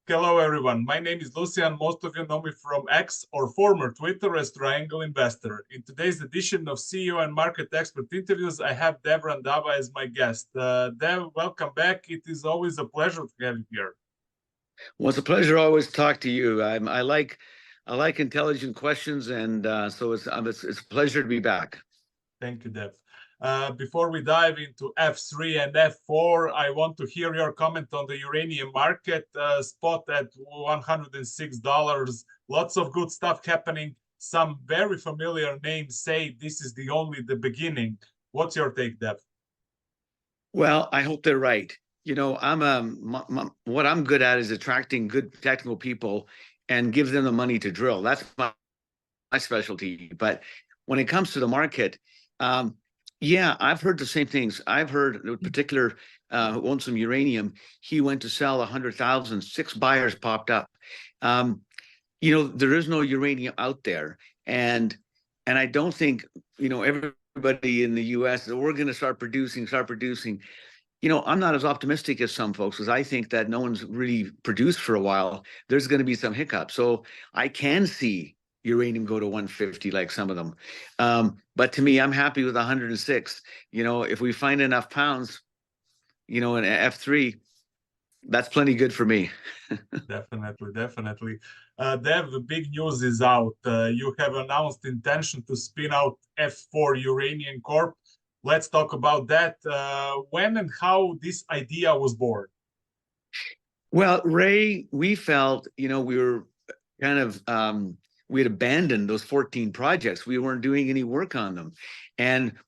Hello, everyone. My name is Lucian. Most of you know me from X or former Twitter as Triangle Investor. In today's edition of CEO and Market Expert Interviews, I have Dev Randhawa as my guest. Dev, welcome back. It is always a pleasure to have you here. Well, it's a pleasure always to talk to you. I like intelligent questions, and so it's a pleasure to be back. Thank you, Dev. Before we dive into F3 and F4, I want to hear your comment on the uranium market. Spot at $106. Lots of good stuff happening. Some very familiar names say this is only the beginning. What's your take, Dev? Well, I hope they're right. You know, what I'm good at is attracting good technical people and give them the money to drill. That's my specialty. But when it comes to the market, yeah, I've heard the same things. I've heard a particular who owns some uranium. He went to sell 100,000. 6 buyers popped up. You know, there is no uranium out there, and I don't think, you know, everybody in the U.S. that we're going to start producing. You know, I'm not as optimistic as some folks, because I think that no one's really produced for a while. There's going to be some hiccups. So I can see uranium go to 150 like some of them. But to me, I'm happy with 106. You know, if we find enough pounds, you know, in F3, that's plenty good for me. Definitely. Dev, the big news is out. You have announced intention to spin out F4 Uranium Corp. Let's talk about that. When and how this idea was born? Well, Ray, we felt, you know, we were kind of we had abandoned those 14 projects. We weren't doing any work on them.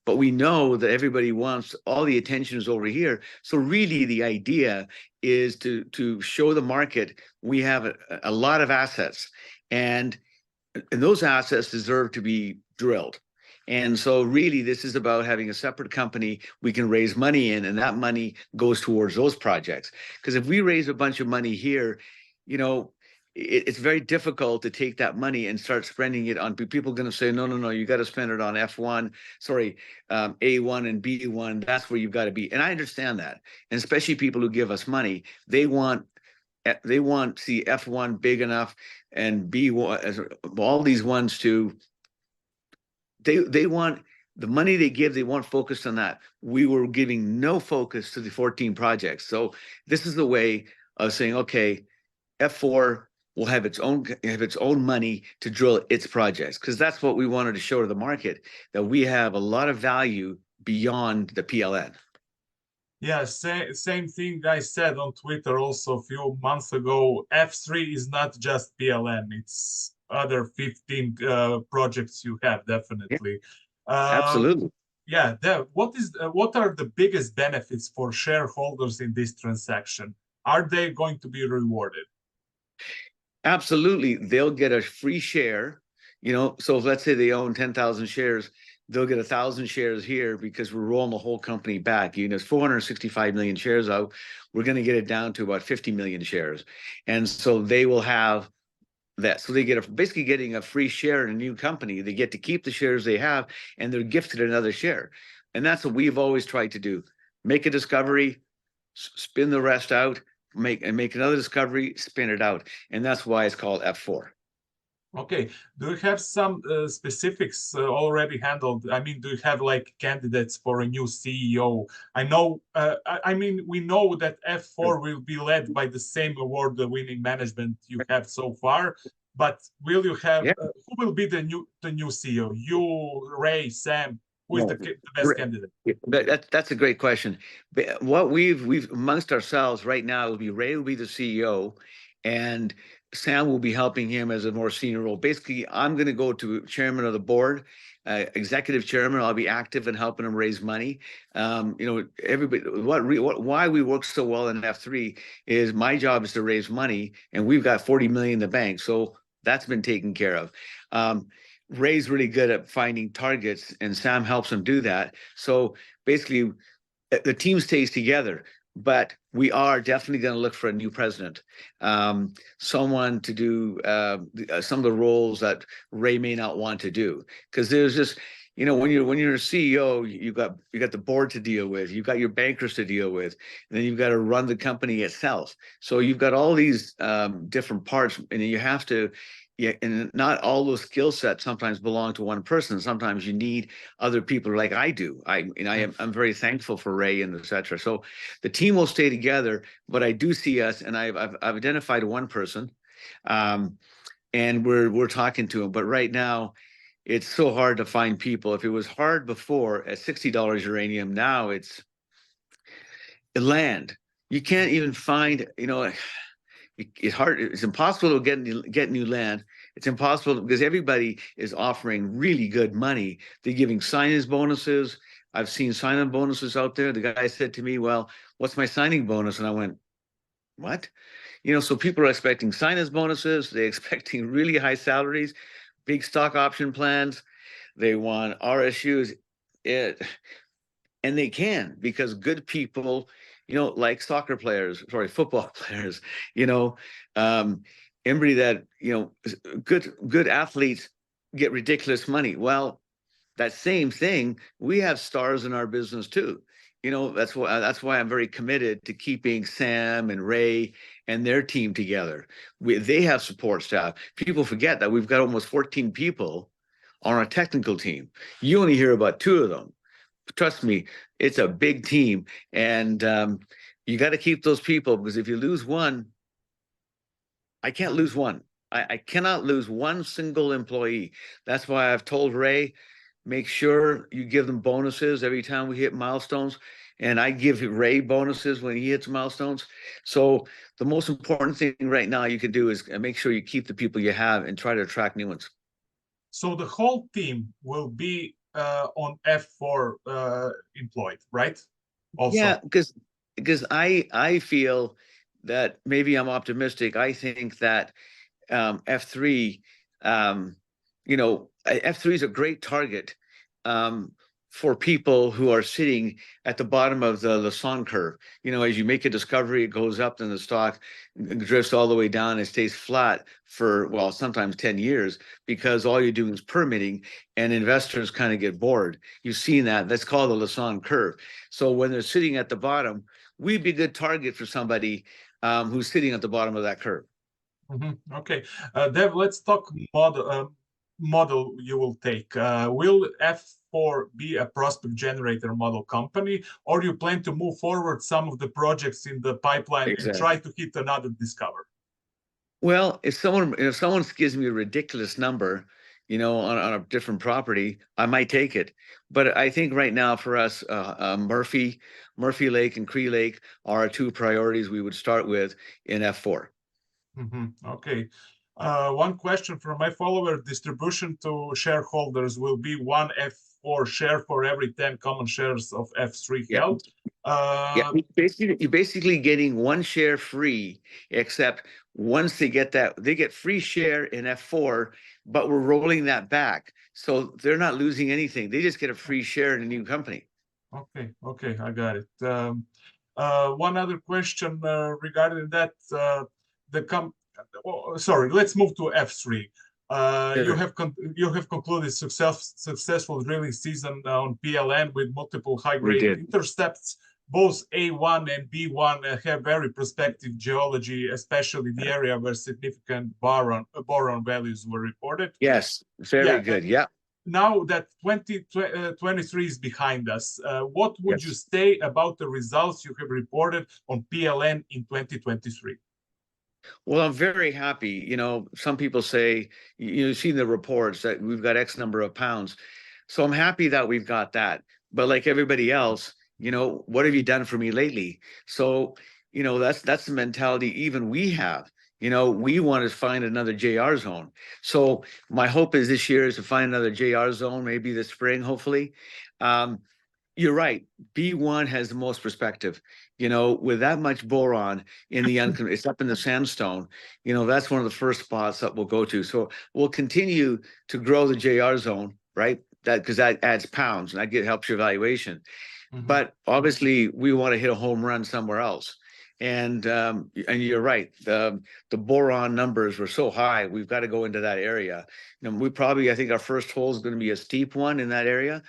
But we know that everybody wants, all the attention is over here. So really the idea is to show the market we have a lot of assets, and those assets deserve to be drilled. And so really this is about having a separate company we can raise money in, and that money goes towards those projects. Because if we raise a bunch of money here, you know, it's very difficult to take that money and start spending it on people. Going to say, no, you got to spend it on A1 and B1. That's where you've got to be. And I understand that. And especially people who give us money, they want see F1 big enough and B1, all these ones to, they want the money they give, they want focused on that. We were giving no focus to the 14 projects. So this is the way of saying, okay, F4 will have its own money to drill its projects, because that's what we wanted to show to the market, that we have a lot of value beyond the PLN. Yeah, same thing I said on Twitter also a few months ago. F3 is not just PLN, it's other 15 projects you have, definitely. Yeah, absolutely. Yeah, what are the biggest benefits for shareholders in this transaction? Are they going to be rewarded? Absolutely. They'll get a free share. You know, so if, let's say they own 10,000 shares, they'll get 1,000 shares here, because we're rolling the whole company back. You know, it's 465 million shares out. We're going to get it down to about 50 million shares. And so they will have that. So they get basically getting a free share in a new company. They get to keep the shares they have, and they're gifted another share. And that's what we've always tried to do. Make a discovery, spin the rest out, make another discovery, spin it out. And that's why it's called F4. Okay. Do you have some specifics already handled? I mean, do you have like candidates for a new CEO? I know, I mean, we know that F4 will be led by the same award-winning management you have so far, but will you have, who will be the new CEO? You, Ray, Sam? Who is the best candidate? That's a great question. What we've amongst ourselves right now will be Ray will be the CEO, and Sam will be helping him as a more senior role. Basically, I'm going to go to chairman of the board, executive chairman. I'll be active in helping him raise money. You know, everybody. Why we work so well in F3 is my job is to raise money, and we've got 40 million in the bank, so that's been taken care of. Ray's really good at finding targets, and Sam helps him do that. So basically, the team stays together, but we are definitely going to look for a new president, someone to do some of the roles that Ray may not want to do. Because there's just, you know, when you're a CEO, you got the board to deal with, you've got your bankers to deal with, and then you've got to run the company itself. So you've got all these different parts, and you have to. Yeah, and not all those skill sets sometimes belong to one person. Sometimes you need other people, like I do. I'm very thankful for Ray and etc. So the team will stay together, but I do see us, and I've identified one person, and we're talking to him. But right now, it's so hard to find people. If it was hard before at $60 uranium, now it's land. You can't even find, you know, it's hard. It's impossible to get new land. It's impossible because everybody is offering really good money. They're giving sign-in bonuses. I've seen sign-in bonuses out there. The guy said to me, "Well, what's my signing bonus?" And I went, "What?" You know, so people are expecting sign-in bonuses. They're expecting really high salaries, big stock option plans. They want RSUs. And they can, because good people, you know, like football players, you know, everybody that, you know, good athletes get ridiculous money. Well, that same thing, we have stars in our business too. You know, that's why I'm very committed to keeping Sam and Ray and their team together. They have support staff. People forget that we've got almost 14 people on our technical team. You only hear about 2 of them. Trust me, it's a big team, and you got to keep those people, because if you lose one, I can't lose one. I cannot lose one single employee. That's why I've told Ray, make sure you give them bonuses every time we hit milestones, and I give Ray bonuses when he hits milestones. So the most important thing right now you can do is make sure you keep the people you have and try to attract new ones. So the whole team will be on F4 employed, right? Also. Yeah, because I feel that, maybe I'm optimistic. I think that F3, you know, F3 is a great target for people who are sitting at the bottom of the Lassonde curve. You know, as you make a discovery, it goes up, then the stock drifts all the way down and stays flat for, well, sometimes 10 years, because all you're doing is permitting, and investors kind of get bored. You've seen that. That's called the Lassonde curve. So when they're sitting at the bottom, we'd be a good target for somebody who's sitting at the bottom of that curve. Okay, Dev, let's talk model you will take. Will F4 be a prospect generator model company, or you plan to move forward some of the projects in the pipeline and try to hit another discovery? Well, if someone gives me a ridiculous number, you know, on a different property, I might take it. But I think right now for us, Murphy Lake and Cree Lake are our 2 priorities we would start with in F4. Okay. One question from my follower: distribution to shareholders will be 1 F4 share for every 10 common shares of F3 held. Yeah, you're basically getting 1 share free, except once they get that, they get free share in F4, but we're rolling that back. So they're not losing anything. They just get a free share in a new company. Okay, I got it. One other question regarding that. Sorry, let's move to F3. You have concluded successful drilling season on PLN with multiple high-grade intercepts. Both A1 and B1 have very prospective geology, especially the area where significant boron values were reported. Yes, very good. Yeah. Now that 2023 is behind us, what would you say about the results you have reported on PLN in 2023? Well, I'm very happy. You know, some people say, you've seen the reports that we've got X number of pounds. So I'm happy that we've got that. But like everybody else, you know, what have you done for me lately? So, you know, that's the mentality even we have. You know, we want to find another JR zone. So my hope is this year is to find another JR zone, maybe this spring, hopefully. You're right. B1 has the most perspective. You know, with that much boron in the it's up in the sandstone. You know, that's one of the first spots that we'll go to. So we'll continue to grow the JR zone, right? Because that adds pounds, and that helps your valuation. But obviously, we want to hit a home run somewhere else. And you're right, the boron numbers were so high. We've got to go into that area. I think our first hole is going to be a steep one in that area.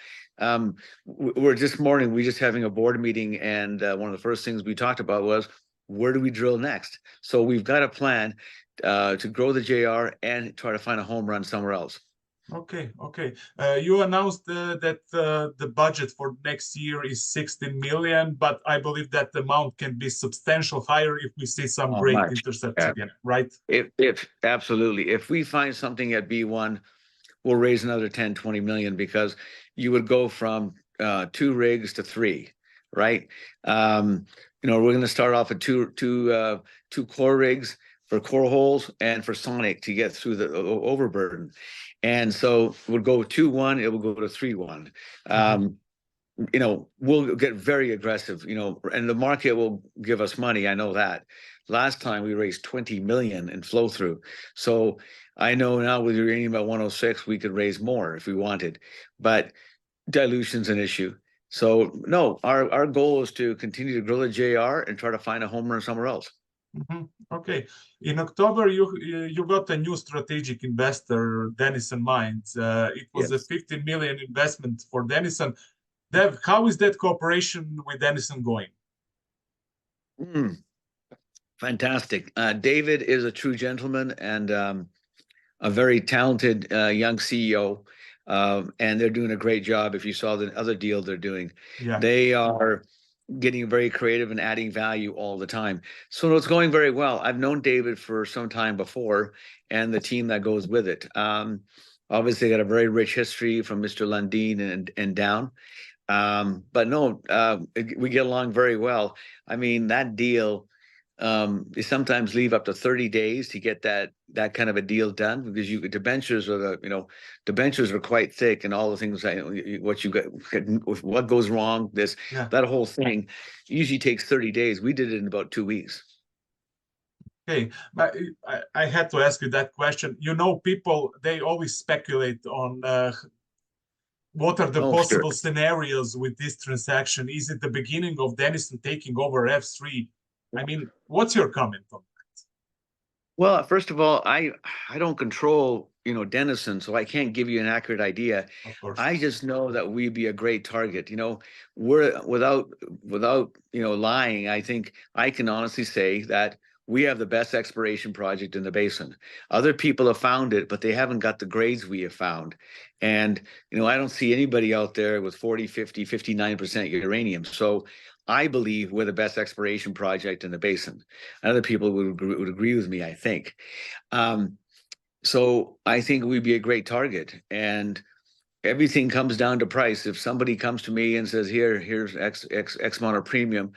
We're this morning, we just having a board meeting, and one of the first things we talked about was, where do we drill next? So we've got a plan to grow the JR and try to find a home run somewhere else. Okay. You announced that the budget for next year is 16 million, but I believe that the amount can be substantial higher if we see some great Much. intercepts Yeah. again, right? If absolutely, if we find something at B1, we'll raise another 10, 20 million, because you would go from 2 rigs to 3, right? We're going to start off at two core rigs for core holes and for sonic to get through the overburden. And so we'll go 2-1, it will go to 3-1. We'll get very aggressive, and the market will give us money. I know that. Last time we raised 20 million in flow through. So I know now with uranium at 106, we could raise more if we wanted, but dilution's an issue. So no, our goal is to continue to grow the JR and try to find a home run somewhere else. Okay. In October, you got a new strategic investor, Denison Mines. It was a 15 million investment for Denison. Dev, how is that cooperation with Denison going? Fantastic. David is a true gentleman and a very talented young CEO, and they're doing a great job. If you saw the other deal they're doing, they are getting very creative and adding value all the time. So it's going very well. I've known David for some time before, and the team that goes with it. Obviously, got a very rich history from Mr. Lundin and down. But no, we get along very well. I mean, that deal, you sometimes leave up to 30 days to get that kind of a deal done, because debentures are quite thick, and all the things what goes wrong, that whole thing usually takes 30 days. We did it in about 2 weeks. Okay, but I had to ask you that question. People, they always speculate on what are the possible scenarios with this transaction. Is it the beginning of Denison taking over F3? I mean, what's your comment on that? Well, first of all, I don't control, Denison, so I can't give you an accurate idea. Of course. I just know that we'd be a great target. We're without lying. I think I can honestly say that we have the best exploration project in the basin. Other people have found it, but they haven't got the grades we have found. And, I don't see anybody out there with 40, 50, 59% uranium. So I believe we're the best exploration project in the basin. Other people would agree with me, I think. So I think we'd be a great target. And everything comes down to price. If somebody comes to me and says, here's X amount of premium,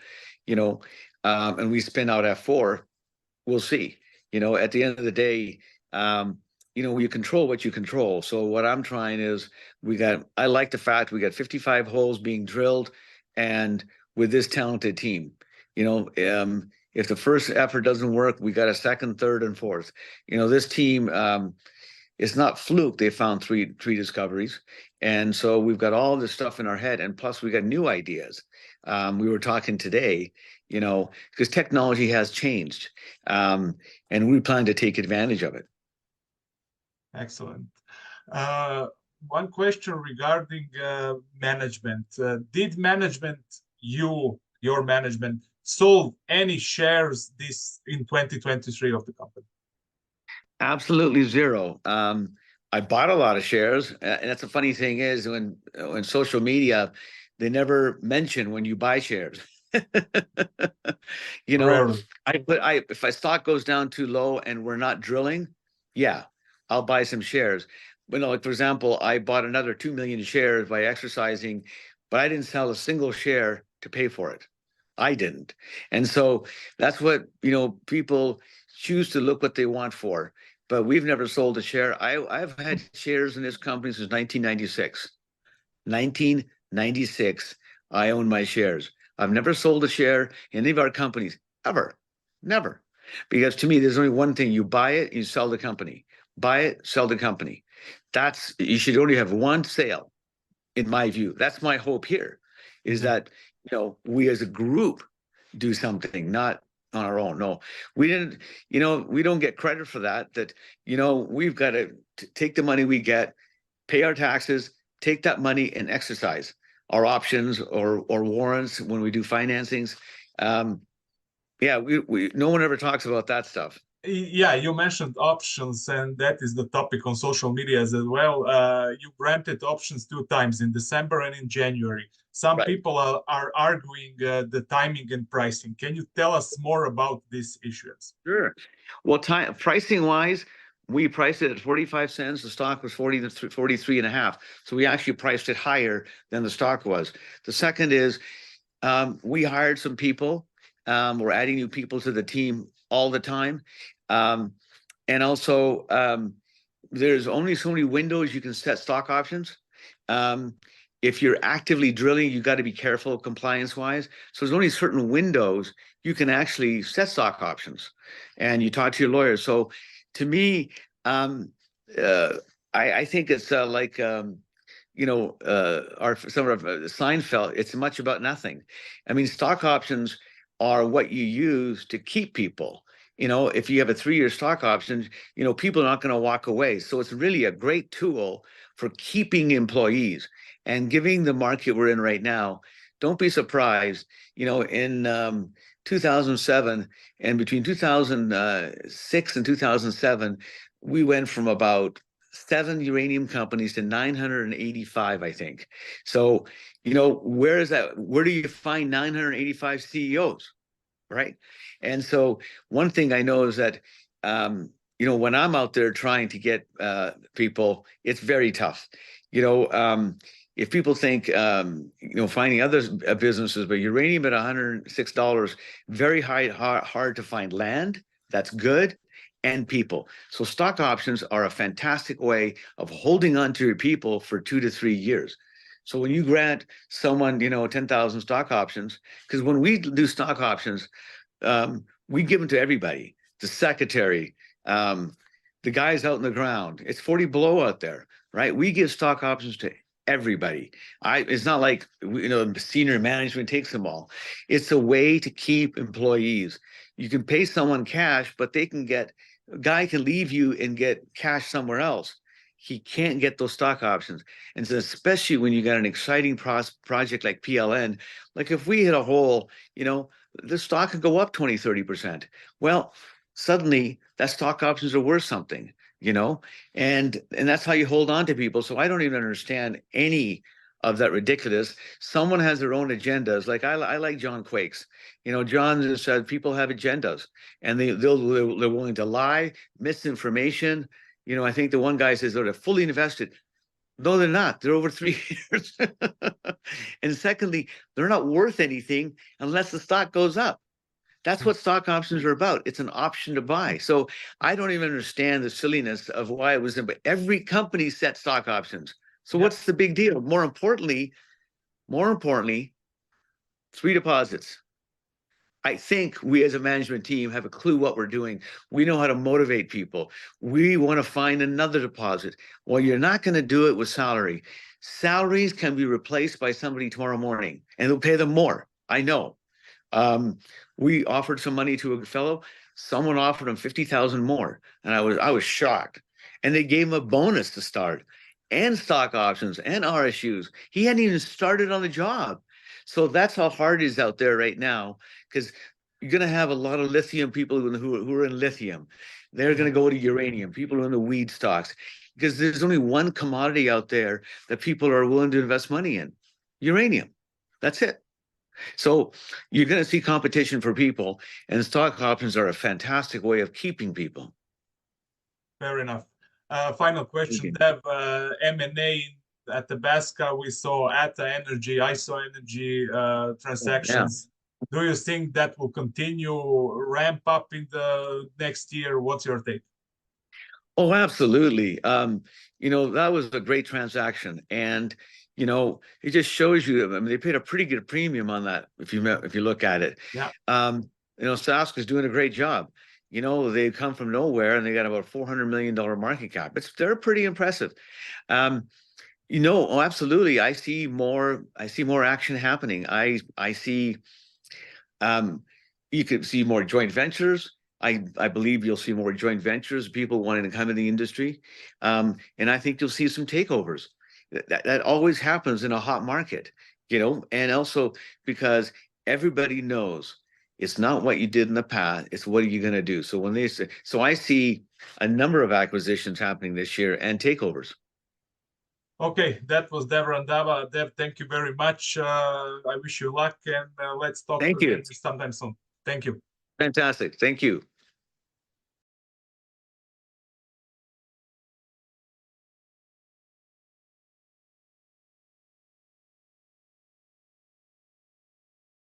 and we spin out F4, we'll see. At the end of the day, you control what you control. So what I'm trying is, I like the fact we got 55 holes being drilled, and with this talented team, if the first effort doesn't work, we got a second, third, and fourth. This team, it's not fluke. They found three discoveries. And so we've got all this stuff in our head. And plus we got new ideas. We were talking today, because technology has changed, and we plan to take advantage of it. Excellent. One question regarding management. Did your management, sold any shares in 2023 of the company? Absolutely zero. I bought a lot of shares, and that's the funny thing is, when social media, they never mention when you buy shares. If my stock goes down too low and we're not drilling, I'll buy some shares. But like, for example, I bought another 2 million shares by exercising, but I didn't sell a single share to pay for it. I didn't. And so that's what, people choose to look what they want for. But we've never sold a share. I've had shares in this company since 1996. 1996, I own my shares. I've never sold a share in any of our companies, ever. Never. Because to me, there's only one thing. You buy it, you sell the company. Buy it, sell the company. You should only have one sale, in my view. That's my hope here, is that, we as a group do something, not on our own. No, we didn't, we don't get credit for that. We've got to take the money we get, pay our taxes, take that money and exercise our options or warrants when we do financings. Yeah, no one ever talks about that stuff. Yeah, you mentioned options, and that is the topic on social media as well. You granted options 2 times, in December and in January. Some Right. people are arguing the timing and pricing. Can you tell us more about these issues? Sure. Well, pricing wise, we priced it at 45 cents. The stock was 43 and a half. So we actually priced it higher than the stock was. The second is we hired some people. We're adding new people to the team all the time. And also, there's only so many windows you can set stock options. If you're actively drilling, you got to be careful compliance wise. So there's only certain windows you can actually set stock options, and you talk to your lawyer. So to me, I think it's like some of Seinfeld. It's much about nothing. I mean, stock options are what you use to keep people. If you have a 3-year stock option, people are not going to walk away. So it's really a great tool for keeping employees and giving the market we're in right now. Don't be surprised, in 2007 and between 2006 and 2007, we went from about 7 uranium companies to 985, I think. So, where is that? Where do you find 985 CEOs? Right. And so one thing I know is that, when I'm out there trying to get people, it's very tough. If people think, finding other businesses, but uranium at $106, very hard to find land. That's good. And people. So stock options are a fantastic way of holding on to your people for 2 to 3 years. So when you grant someone, 10,000 stock options, because when we do stock options, we give them to everybody, the secretary, the guys out in the ground. It's 40 below out there, right? We give stock options to everybody. It's not like, senior management takes them all. It's a way to keep employees. You can pay someone cash, but a guy can leave you and get cash somewhere else. He can't get those stock options. And so especially when you got an exciting project like PLN, like if we hit a hole, the stock could go up 20, 30%. Well, suddenly that stock options are worth something, and that's how you hold on to people. So I don't even understand any of that ridiculous. Someone has their own agendas. Like I like John Quakes. John just said people have agendas, and they're willing to lie, misinformation. I think the one guy says they're fully invested. No, they're not. They're over 3 years. And secondly, they're not worth anything unless the stock goes up. That's what stock options are about. It's an option to buy. So I don't even understand the silliness of why it was in, but every company set stock options. So what's the big deal? More importantly, 3 deposits. I think we as a management team have a clue what we're doing. We know how to motivate people. We want to find another deposit. Well, you're not going to do it with salary. Salaries can be replaced by somebody tomorrow morning, and they'll pay them more. I know. We offered some money to a fellow. Someone offered him 50,000 more, and I was shocked. And they gave him a bonus to start, and stock options, and RSUs. He hadn't even started on the job. So that's how hard it is out there right now, because you're going to have a lot of lithium people who are in lithium. They're going to go to uranium. People are in the weed stocks, because there's only one commodity out there that people are willing to invest money in: uranium. That's it. So you're going to see competition for people, and stock options are a fantastic way of keeping people. Fair enough. Final question, Dev. M&A at Tabasco, we saw ATA Energy, ISO Energy transactions. Do you think that will continue, ramp up in the next year? What's your take? Oh, absolutely. That was a great transaction, and it just shows you. I mean, they paid a pretty good premium on that if you look at it. Yeah. Sask is doing a great job. They come from nowhere and they got about $400 million market cap. They're pretty impressive. Oh, absolutely. I see more action happening. I see You could see more joint ventures. I believe you'll see more joint ventures, people wanting to come in the industry. And I think you'll see some takeovers. That always happens in a hot market, you know, and also because everybody knows it's not what you did in the past, it's what are you going to do. So when they say, so I see a number of acquisitions happening this year and takeovers. Okay, that was Dev Randhawa. Dev, thank you very much. I wish you luck, and let's talk Thank you. again sometime soon. Thank you. Fantastic. Thank you.